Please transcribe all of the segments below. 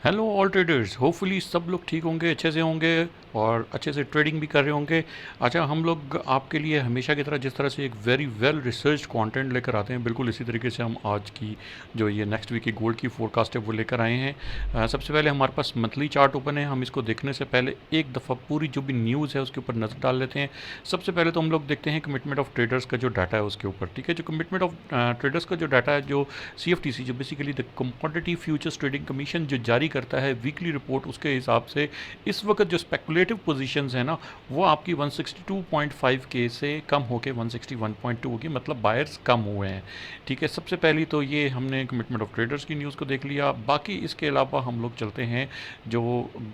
Hello all traders, hopefully सब लोग ठीक होंगे, अच्छे से होंगे और अच्छे से ट्रेडिंग भी कर रहे होंगे। अच्छा, हम लोग आपके लिए हमेशा की तरह जिस तरह से एक वेरी वेल रिसर्च कंटेंट लेकर आते हैं, बिल्कुल इसी तरीके से हम आज की जो ये नेक्स्ट वीक की गोल्ड की फोरकास्ट है वो लेकर आए हैं। सबसे पहले हमारे पास मंथली चार्ट ओपन है। हम इसको देखने से पहले एक दफ़ा पूरी जो भी न्यूज़ है उसके ऊपर नज़र डाल लेते हैं। सबसे पहले तो हम लोग देखते हैं कमिटमेंट ऑफ ट्रेडर्स का जो डाटा है उसके ऊपर। ठीक है, जो कमिटमेंट ऑफ ट्रेडर्स का जो डाटा है, जो CFTC, जो basically the commodity futures trading commission जो जारी करता है वीकली रिपोर्ट, उसके हिसाब से इस वक्त जो स्पेकुलेटिव पोजीशंस है ना, वो आपकी 162.5 के से कम होकर 161.2 होगी, मतलब बायर्स कम हुए हैं। ठीक है, सबसे पहली तो ये हमने कमिटमेंट ऑफ ट्रेडर्स की न्यूज़ को देख लिया। बाकी इसके अलावा हम लोग चलते हैं जो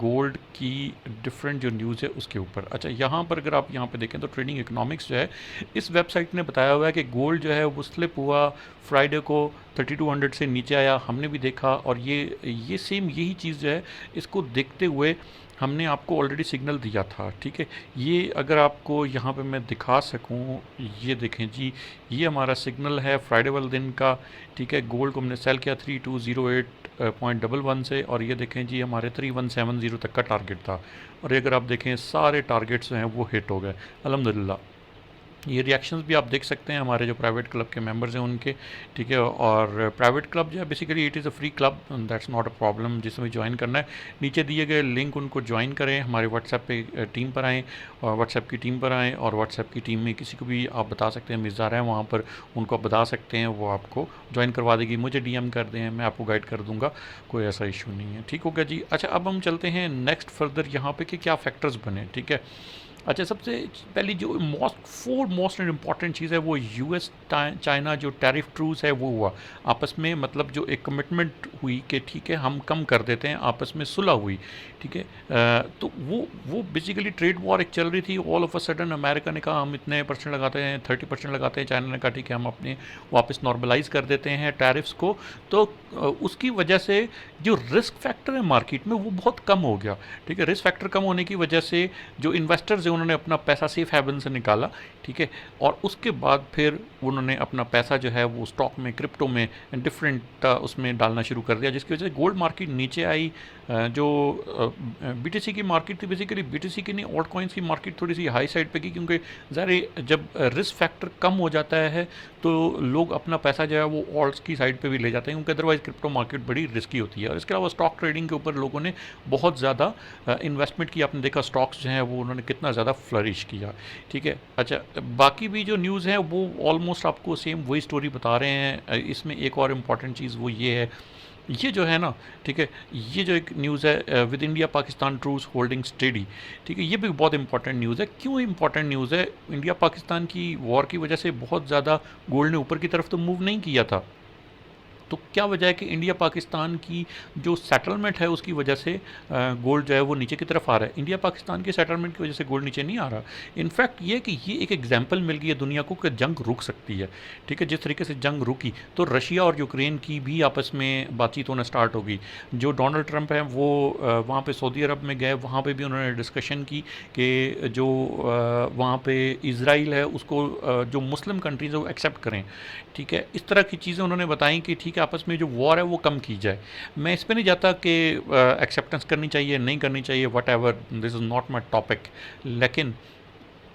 गोल्ड की डिफरेंट जो न्यूज़ है उसके ऊपर। अच्छा, यहाँ पर अगर आप यहाँ पे देखें तो ट्रेडिंग इकोनॉमिक्स जो है, इस वेबसाइट ने बताया हुआ है कि गोल्ड जो है वो स्लिप हुआ फ्राइडे को 3200 से नीचे आया, हमने भी देखा। और ये सेम यही चीज़ जो है, इसको देखते हुए हमने आपको ऑलरेडी सिग्नल दिया था। ठीक है, ये अगर आपको यहाँ पे मैं दिखा सकूँ, ये देखें जी, ये हमारा सिग्नल है फ्राइडे वाले दिन का। ठीक है, गोल्ड को हमने सेल किया 3208.11 से, और ये देखें जी हमारे 3170 तक का टारगेट था। और ये अगर आप देखें सारे टारगेट्स जो हैं वो हिट हो गए अल्हम्दुलिल्लाह। ये रिएक्शंस भी आप देख सकते हैं हमारे जो प्राइवेट क्लब के मेंबर्स हैं उनके। ठीक है, और प्राइवेट क्लब जो है basically it is a free club, that's not a problem. जिसमें ज्वाइन करना है, नीचे दिए गए लिंक उनको ज्वाइन करें, हमारे व्हाट्सएप पे टीम पर आएँ, और व्हाट्सएप की टीम पर आएँ, और व्हाट्सएप की टीम में किसी को भी आप बता सकते हैं मिर्ज़ा है वहाँ पर, उनको आप बता सकते हैं, वो आपको ज्वाइन करवा देगी। मुझे DM कर दें, मैं आपको गाइड कर दूँगा, कोई ऐसा इशू नहीं है। ठीक हो गया जी। अच्छा, अब हम चलते हैं नेक्स्ट फर्दर यहाँ पे कि क्या फैक्टर्स बने। ठीक है, अच्छा, सबसे पहली जो मोस्ट एंड इम्पॉर्टेंट चीज़ है वो US चाइना जो टैरिफ ट्रूस है वो हुआ आपस में, मतलब जो एक कमिटमेंट हुई कि ठीक है हम कम कर देते हैं, आपस में सुलह हुई। ठीक है, तो वो बेसिकली ट्रेड वॉर एक चल रही थी। All of a sudden America ने कहा हम इतने परसेंट लगाते हैं, 30% लगाते हैं। चाइना ने कहा ठीक है हम अपने वापस नॉर्मलाइज कर देते हैं टैरिफ्स को। तो उसकी वजह से जो रिस्क फैक्टर है मार्केट में वो बहुत कम हो गया। ठीक है, रिस्क फैक्टर कम होने की वजह से जो इन्वेस्टर्स हैं उन्होंने अपना पैसा सेफ हेवन से निकाला। ठीक है, और उसके बाद फिर उन्होंने अपना पैसा जो है वो स्टॉक में, क्रिप्टो में, डिफरेंट उसमें डालना शुरू कर दिया, जिसकी वजह से गोल्ड मार्केट नीचे आई। जो BTC की मार्केट थी, बेसिकली BTC की नहीं, ऑल्ट कॉइन्स की मार्केट थोड़ी सी हाई साइड पे की, क्योंकि ज़ाहिर जब रिस्क फैक्टर कम हो जाता है तो लोग अपना पैसा जो है वो ऑल्ट्स की साइड पे भी ले जाते हैं, क्योंकि अदरवाइज़ क्रिप्टो मार्केट बड़ी रिस्की होती है। और इसके अलावा स्टॉक ट्रेडिंग के ऊपर लोगों ने बहुत ज़्यादा इन्वेस्टमेंट की। आपने देखा स्टॉक्स जो हैं वो उन्होंने कितना ज़्यादा फ्लरिश किया। ठीक है, अच्छा, बाकी भी जो न्यूज़ है वो ऑलमोस्ट आपको सेम वही स्टोरी बता रहे हैं। इसमें एक और इम्पॉर्टेंट चीज़ वो ये है, ये जो है ना, ठीक है, ये जो एक न्यूज़ है with India Pakistan truce holding steady. ठीक है, ये भी बहुत इंपॉर्टेंट न्यूज़ है। क्यों इंपॉर्टेंट न्यूज़ है? इंडिया पाकिस्तान की वॉर की वजह से बहुत ज़्यादा गोल्ड ने ऊपर की तरफ तो मूव नहीं किया था। तो क्या वजह है कि इंडिया पाकिस्तान की जो सेटलमेंट है उसकी वजह से गोल्ड जो है वो नीचे की तरफ आ रहा है। इंडिया पाकिस्तान के सेटलमेंट की वजह से गोल्ड नीचे नहीं आ रहा। इनफैक्ट ये कि ये एक एग्जाम्पल मिल गई है दुनिया को कि जंग रुक सकती है। ठीक है, जिस तरीके से जंग रुकी तो रशिया और यूक्रेन की भी आपस में बातचीत होना स्टार्ट होगी। जो डोनाल्ड ट्रंप हैं वो वहाँ पे सऊदी अरब में गए, वहाँ पे भी उन्होंने डिस्कशन की कि जो वहाँ पे इसराइल है उसको जो मुस्लिम कंट्रीज़ है वो एक्सेप्ट करें। ठीक है, इस तरह की चीज़ें उन्होंने बताई कि ठीक है आपस में जो वॉर है वो कम की जाए। मैं इस पे नहीं जाता कि एक्सेप्टेंस करनी चाहिए नहीं करनी चाहिए, what ever, this is not my topic. लेकिन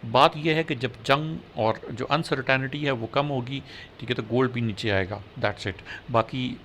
बात यह है कि जब जंग और जो अनसर्टेनिटी है वो कम होगी, ठीक है, तो गोल्ड भी नीचे आएगा, दैट्स इट। बाकी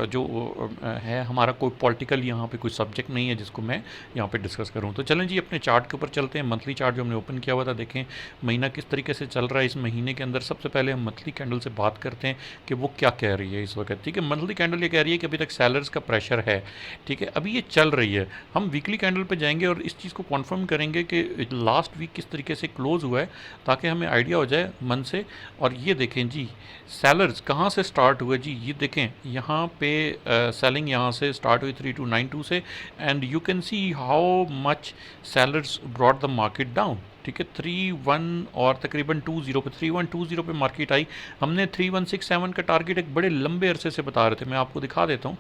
जो है हमारा कोई पॉलिटिकल यहाँ पे कोई सब्जेक्ट नहीं है जिसको मैं यहाँ पे डिस्कस करूँ। तो चलें जी अपने चार्ट के ऊपर चलते हैं। मंथली चार्ट जो हमने ओपन किया हुआ था, देखें महीना किस तरीके से चल रहा है इस महीने के अंदर। सबसे पहले हम मंथली कैंडल से बात करते हैं कि वो क्या कह रही है इस वक्त। ठीक है, मंथली कैंडल ये कह रही है कि अभी तक सेलर्स का प्रेशर है। ठीक है, अभी ये चल रही है। हम वीकली कैंडल पर जाएंगे और इस चीज़ को कन्फर्म करेंगे कि लास्ट वीक किस तरीके से क्लोज हुआ है, ताकि हमें आइडिया हो जाए मन से। और ये देखें जी सेलर्स कहाँ से स्टार्ट हुए जी, ये देखें यहाँ पे सेलिंग यहाँ से स्टार्ट हुई 3292 से, and you can see how much sellers brought the market down. ठीक है, 31 और तकरीबन 20 पे 3120 पे मार्केट आई। हमने 3167 का टारगेट एक बड़े लंबे अरसे से बता रहे थे, मैं आपको दिखा देता हूँ।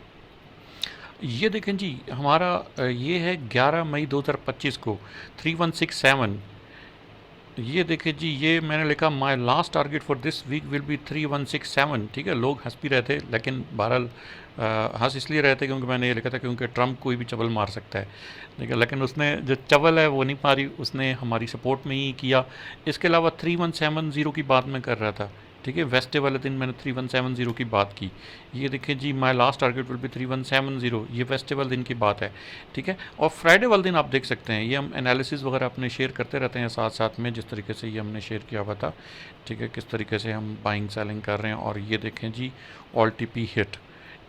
ये देखें जी हमारा ये है 11 मई 2025 को 3167। ये देखिए जी, ये मैंने लिखा my last target for this week will be 3167। ठीक है, लोग हंस भी रहे थे, लेकिन बहरहाल हंस इसलिए रहे थे क्योंकि मैंने ये लिखा था क्योंकि ट्रम्प कोई भी चवल मार सकता है, ठीक है, लेकिन उसने जो चवल है वो नहीं मारी, उसने हमारी सपोर्ट में ही किया। इसके अलावा 3170 की बात मैं कर रहा था, ठीक है, वेस्टे वाले दिन मैंने 3170 की बात की। ये देखिए जी, my last target will be 3170, ये वेस्टे वाले दिन की बात है, ठीक है। और फ्राइडे वाले दिन आप देख सकते हैं, ये हम एनालिसिस वगैरह अपने शेयर करते रहते हैं साथ साथ में, जिस तरीके से ये हमने शेयर किया हुआ था, ठीक है, किस तरीके से हम बाइंग सेलिंग कर रहे हैं। और ये देखें जी, ऑल टीपी हिट,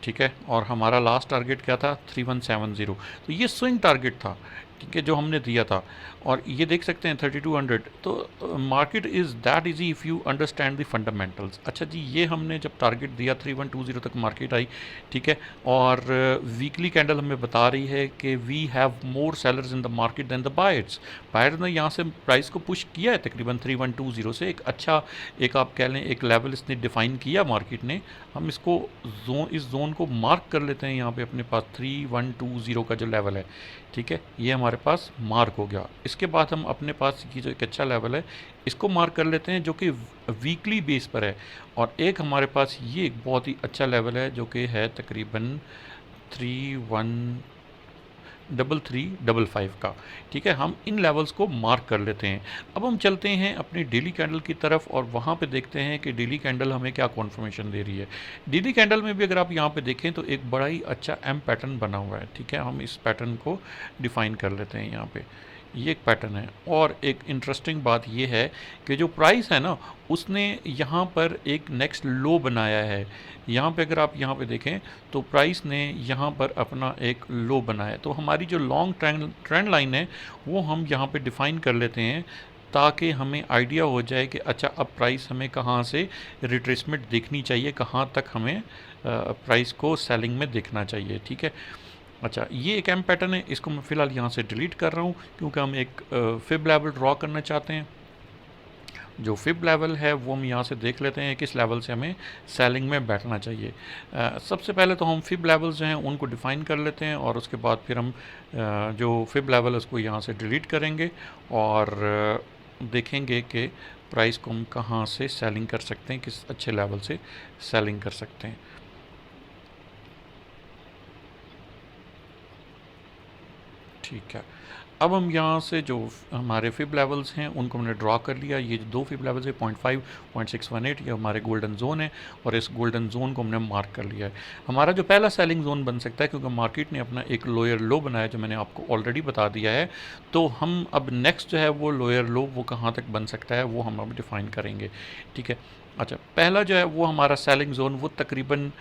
ठीक है, और हमारा लास्ट टारगेट क्या था 3170, तो ये स्विंग टारगेट था, ठीक है, जो हमने दिया था। और ये देख सकते हैं 3200, तो market is that easy if you understand the fundamentals. अच्छा जी, ये हमने जब टारगेट दिया 3120 तक मार्केट आई, ठीक है, और वीकली कैंडल हमें बता रही है कि we have more sellers in the market than the buyers. Buyers ने यहाँ से प्राइस को पुश किया है तकरीबन 3120 से, एक अच्छा, एक आप कह लें एक लेवल इसने डिफ़ाइन किया मार्केट ने। हम इसको इस जोन को मार्क कर लेते हैं यहाँ पे अपने पास, 3120 का जो लेवल है, ठीक है, ये हमारे पास मार्क हो गया। इसके बाद हम अपने पास ये जो एक अच्छा लेवल है इसको मार्क कर लेते हैं, जो कि वीकली बेस पर है। और एक हमारे पास ये एक बहुत ही अच्छा लेवल है जो कि है तकरीबन 313355 का, ठीक है, हम इन लेवल्स को मार्क कर लेते हैं। अब हम चलते हैं अपनी डेली कैंडल की तरफ और वहाँ पे देखते हैं कि डेली कैंडल हमें क्या कॉन्फर्मेशन दे रही है। डेली कैंडल में भी अगर आप यहाँ पे देखें तो एक बड़ा ही अच्छा एम पैटर्न बना हुआ है, ठीक है, हम इस पैटर्न को डिफ़ाइन कर लेते हैं यहाँ पे। ये एक पैटर्न है। और एक इंटरेस्टिंग बात ये है कि जो प्राइस है ना, उसने यहाँ पर एक नेक्स्ट लो बनाया है। यहाँ पे अगर आप यहाँ पे देखें तो प्राइस ने यहाँ पर अपना एक लो बनाया है। तो हमारी जो लॉन्ग ट्रेंड लाइन है वो हम यहाँ पे डिफ़ाइन कर लेते हैं, ताकि हमें आइडिया हो जाए कि अच्छा अब प्राइस हमें कहाँ से रिट्रेसमेंट देखनी चाहिए, कहाँ तक हमें प्राइस को सेलिंग में देखना चाहिए, ठीक है। अच्छा, ये एक एम पैटर्न है, इसको मैं फ़िलहाल यहाँ से डिलीट कर रहा हूँ क्योंकि हम एक फिब लेवल ड्रॉ करना चाहते हैं। जो फिब लेवल है वो हम यहाँ से देख लेते हैं किस लेवल से हमें सेलिंग में बैठना चाहिए। सबसे पहले तो हम फिब लेवल्स जो हैं उनको डिफ़ाइन कर लेते हैं और उसके बाद फिर हम जो फिब लेवल उसको यहाँ से डिलीट करेंगे और देखेंगे कि प्राइस को हम कहाँ से सेलिंग कर सकते हैं, किस अच्छे लेवल से सेलिंग कर सकते हैं। ठीक है, अब हम यहाँ से जो हमारे फिब लेवल्स हैं उनको हमने ड्रॉ कर लिया। ये जो दो फिब लेवल्स है 0.5, 0.618, ये हमारे गोल्डन जोन है और इस गोल्डन जोन को हमने मार्क कर लिया है। हमारा जो पहला सेलिंग जोन बन सकता है, क्योंकि मार्केट ने अपना एक लोअर लो बनाया जो मैंने आपको ऑलरेडी बता दिया है, तो हम अब नेक्स्ट जो है वो लोअर लो वो कहाँ तक बन सकता है वो हम अब डिफ़ाइन करेंगे, ठीक है। अच्छा, पहला जो है वो हमारा सेलिंग जोन वो तकरीबन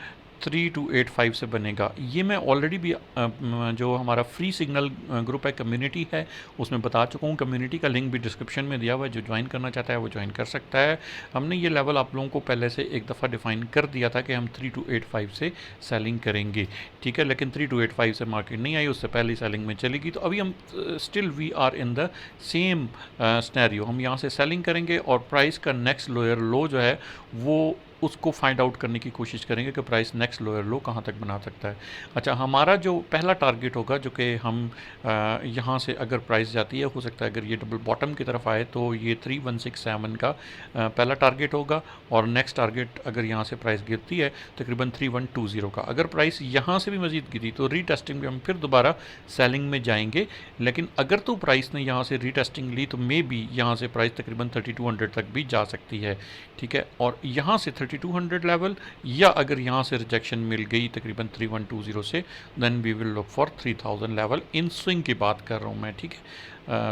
3285 से बनेगा। ये मैं ऑलरेडी भी जो हमारा फ्री सिग्नल ग्रुप है, कम्युनिटी है, उसमें बता चुका हूँ। कम्युनिटी का लिंक भी डिस्क्रिप्शन में दिया हुआ है, जो ज्वाइन करना चाहता है वो ज्वाइन कर सकता है। हमने ये लेवल आप लोगों को पहले से एक दफ़ा डिफाइन कर दिया था कि हम 3285 से सेलिंग करेंगे, ठीक है, लेकिन 3285 से मार्केट नहीं आई, उससे पहले सेलिंग में चलेगी। तो अभी हम still we are in the same scenario, हम यहाँ से सेलिंग करेंगे और प्राइस का नेक्स्ट लोअर लो जो है वो उसको फाइंड आउट करने की कोशिश करेंगे कि प्राइस नेक्स्ट लोअर लो कहाँ तक बना सकता है। अच्छा, हमारा जो पहला टारगेट होगा जो कि हम यहाँ से अगर प्राइस जाती है, हो सकता है अगर ये डबल बॉटम की तरफ आए तो ये 3167 का पहला टारगेट होगा और नेक्स्ट टारगेट अगर यहाँ से प्राइस गिरती है तकरीबन 3120 का। अगर प्राइस यहाँ से भी मज़ीद गिरी तो रीटेस्टिंग में हम फिर दोबारा सेलिंग में जाएंगे, लेकिन अगर तो प्राइस ने यहाँ से रीटेस्टिंग ली तो मे बी यहाँ से प्राइस तकरीबन 3200 तक भी जा सकती है, ठीक है। और यहाँ से 3200 लेवल, या अगर यहाँ से रिजेक्शन मिल गई तकरीबन 3120 से, then we will look for 3000 level. इन स्विंग की बात कर रहा हूँ मैं, ठीक है,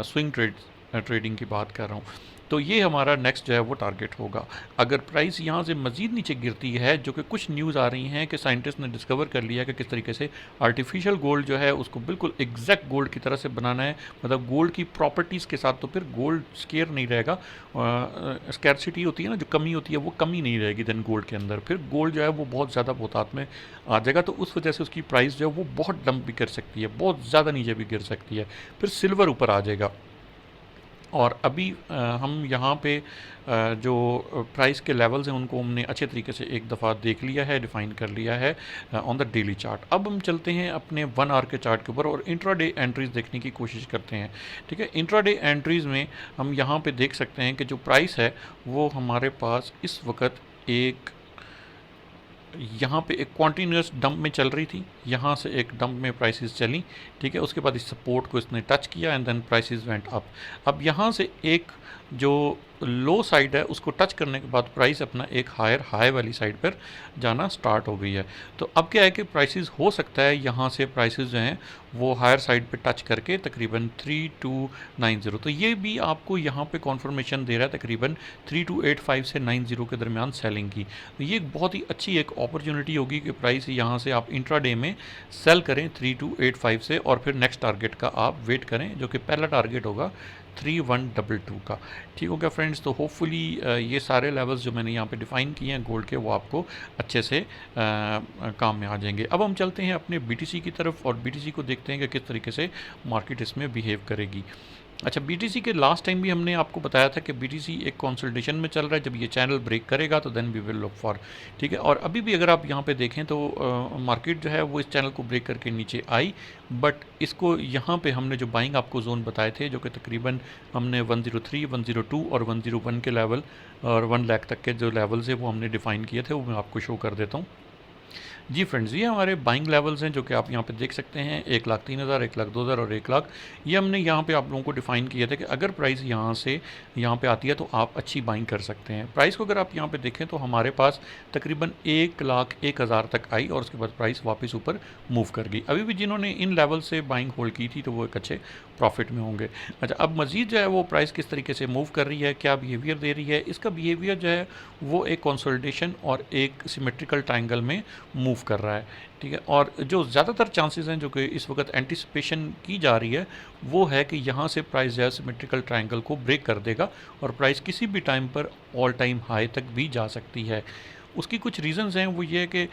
स्विंग ट्रेडिंग की बात कर रहा हूँ। तो ये हमारा नेक्स्ट जो है वो टारगेट होगा। अगर प्राइस यहाँ से मज़ीद नीचे गिरती है, जो कि कुछ न्यूज़ आ रही हैं कि साइंटिस्ट ने डिस्कवर कर लिया कि किस तरीके से आर्टिफिशियल गोल्ड जो है उसको बिल्कुल एग्जैक्ट गोल्ड की तरह से बनाना है, मतलब गोल्ड की प्रॉपर्टीज़ के साथ, तो फिर गोल्ड स्केयर नहीं रहेगा। स्कैरसिटी होती है ना, जो कमी होती है वो कमी नहीं रहेगी देन गोल्ड के अंदर, फिर गोल्ड जो है वो बहुत ज़्यादा बहुतात में आ जाएगा। तो उस वजह से उसकी प्राइस जो है वो बहुत डंप भी कर सकती है, बहुत ज़्यादा नीचे भी गिर सकती है, फिर सिल्वर ऊपर आ जाएगा। और अभी हम यहाँ पे जो प्राइस के लेवल्स हैं उनको हमने अच्छे तरीके से एक दफ़ा देख लिया है, डिफ़ाइन कर लिया है ऑन द डेली चार्ट। अब हम चलते हैं अपने 1 आवर के चार्ट के ऊपर और इंट्राडे एंट्रीज़ देखने की कोशिश करते हैं, ठीक है। इंट्राडे एंट्रीज़ में हम यहाँ पे देख सकते हैं कि जो प्राइस है वो हमारे पास इस वक्त एक यहाँ पे एक कॉन्टीन्यूस डंप में चल रही थी, यहाँ से एक डंप में प्राइसेस चली, ठीक है। उसके बाद इस सपोर्ट को इसने टच किया and then prices went up. अब यहाँ से एक जो लो साइड है उसको टच करने के बाद प्राइस अपना एक हायर हाई वाली साइड पर जाना स्टार्ट हो गई है। तो अब क्या है कि प्राइसेस हो सकता है यहाँ से प्राइसेस जो हैं वो हायर साइड पे टच करके तकरीबन 3290, तो ये भी आपको यहाँ पे कॉन्फर्मेशन दे रहा है तकरीबन 3285 से 90 के दरमियान सेलिंग की। तो ये एक बहुत ही अच्छी एक अपॉर्चुनिटी होगी कि प्राइस यहाँ से आप इंट्राडे में सेल करें 3285 से, और फिर नेक्स्ट टारगेट का आप वेट करें जो कि पहला टारगेट होगा 3122 का। ठीक हो गया फ्रेंड्स, तो होपफुली ये सारे लेवल्स जो मैंने यहाँ पे डिफ़ाइन किए हैं गोल्ड के वो आपको अच्छे से काम में आ जाएंगे। अब हम चलते हैं अपने बीटीसी की तरफ और बीटीसी को देखते हैं कि किस तरीके से मार्केट इसमें बिहेव करेगी। अच्छा, बीटीसी के लास्ट टाइम भी हमने आपको बताया था कि बीटीसी एक कंसोलिडेशन में चल रहा है, जब ये चैनल ब्रेक करेगा तो then we will look for, ठीक है। और अभी भी अगर आप यहाँ पे देखें तो मार्केट जो है वो इस चैनल को ब्रेक करके नीचे आई, बट इसको यहाँ पे हमने जो बाइंग आपको जोन बताए थे जो कि तकरीबन हमने 103, 102 और 101 के लेवल और 1 लाख तक के जो लेवल्स है वो हमने डिफ़ाइन किए थे, वो मैं आपको शो कर देता हूँ। जी फ्रेंड्स, ये हमारे बाइंग लेवल्स हैं जो कि आप यहाँ पे देख सकते हैं, 1,03,000, 1,02,000 और 1,00,000। ये हमने यहाँ पे आप लोगों को डिफ़ाइन किया था कि अगर प्राइस यहाँ से यहाँ पे आती है तो आप अच्छी बाइंग कर सकते हैं। प्राइस को अगर आप यहाँ पे देखें तो हमारे पास तकरीबन 1,01,000 तक आई और उसके बाद प्राइस वापस ऊपर मूव कर गई। अभी भी जिन्होंने इन लेवल से बाइंग होल्ड की थी तो वो एक अच्छे प्रॉफिट में होंगे। अच्छा, अब मज़ीद जो है वो प्राइस किस तरीके से मूव कर रही है, क्या बिहेवियर दे रही है, इसका बिहेवियर जो है वो एक कंसोलिडेशन और एक सिमेट्रिकल ट्रायंगल में मूव कर रहा है, ठीक है। और जो ज़्यादातर चांसेस हैं जो कि इस वक्त एंटिसिपेशन की जा रही है वो है कि यहाँ से प्राइस जो है सिमेट्रिकल ट्रायंगल को ब्रेक कर देगा और प्राइस किसी भी टाइम पर ऑल टाइम हाई तक भी जा सकती है। उसकी कुछ रीज़न्स हैं, वो ये है कि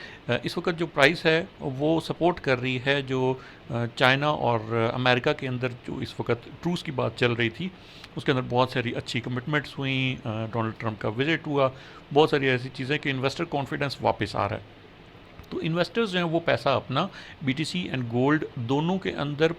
इस वक्त जो प्राइस है वो सपोर्ट कर रही है जो चाइना और अमेरिका के अंदर जो इस वक्त ट्रूस की बात चल रही थी उसके अंदर बहुत सारी अच्छी कमिटमेंट्स हुई, डोनाल्ड ट्रंप का विजिट हुआ, बहुत सारी ऐसी चीज़ें कि इन्वेस्टर कॉन्फिडेंस वापस आ रहा है। तो इन्वेस्टर्स जो हैं वो पैसा अपना बीटीसी एंड गोल्ड दोनों के अंदर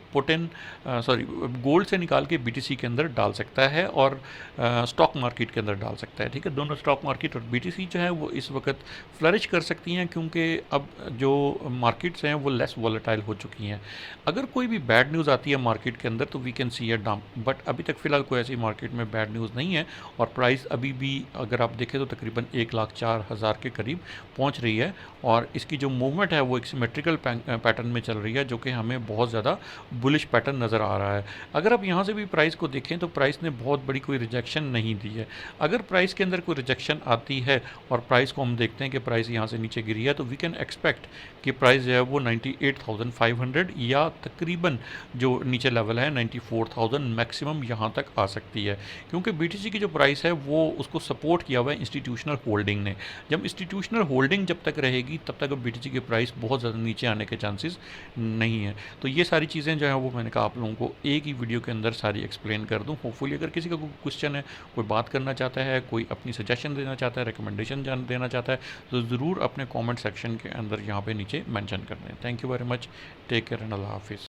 गोल्ड से निकाल के बीटीसी के अंदर डाल सकता है और स्टॉक मार्केट के अंदर डाल सकता है, ठीक है। दोनों स्टॉक मार्केट और बीटीसी जो है वो इस वक्त फ्लरिश कर सकती हैं क्योंकि अब जो मार्केट्स हैं वो लेस वॉलेटाइल हो चुकी हैं। अगर कोई भी बैड न्यूज़ आती है मार्केट के अंदर तो we can see a dump, but अभी तक फ़िलहाल कोई ऐसी मार्केट में बैड न्यूज़ नहीं है और प्राइस अभी भी अगर आप देखें तो तकरीबन 1,04,000 के करीब पहुँच रही है और इसकी जो मूवमेंट है वो एक सिमेट्रिकल पैटर्न में चल रही है जो कि हमें बहुत ज़्यादा बुलिश पैटर्न नज़र आ रहा है। अगर आप यहाँ से भी प्राइस को देखें तो प्राइस ने बहुत बड़ी कोई रिजेक्शन नहीं दी है। अगर प्राइस के अंदर कोई रिजेक्शन आती है और प्राइस को हम देखते हैं कि प्राइस यहाँ से नीचे गिरी है तो वी कैन एक्सपेक्ट कि प्राइस जो है वो 98,500 या तकरीबन जो नीचे लेवल है 94,000 मैक्सिमम यहाँ तक आ सकती है, क्योंकि बीटीसी की जो प्राइस है वो उसको सपोर्ट किया हुआ है इंस्टीट्यूशनल होल्डिंग ने। जब इंस्टीट्यूशनल होल्डिंग जब तक रहेगी तब तक बीटीसी की प्राइस बहुत ज़्यादा नीचे आने के चांसेस नहीं है। तो ये सारी चीज़ें जो है वो मैंने कहा आप लोगों को एक ही वीडियो के अंदर सारी एक्सप्लेन कर दूँ। होपफुली अगर किसी का कोई क्वेश्चन है, कोई बात करना चाहता है, कोई अपनी सजेशन देना चाहता है, रिकमेंडेशन देना चाहता है तो ज़रूर अपने कॉमेंट सेक्शन के अंदर यहाँ पे नीचे मेंशन कर दें। Thank you very much, take care and अल्लाह हाफिज़।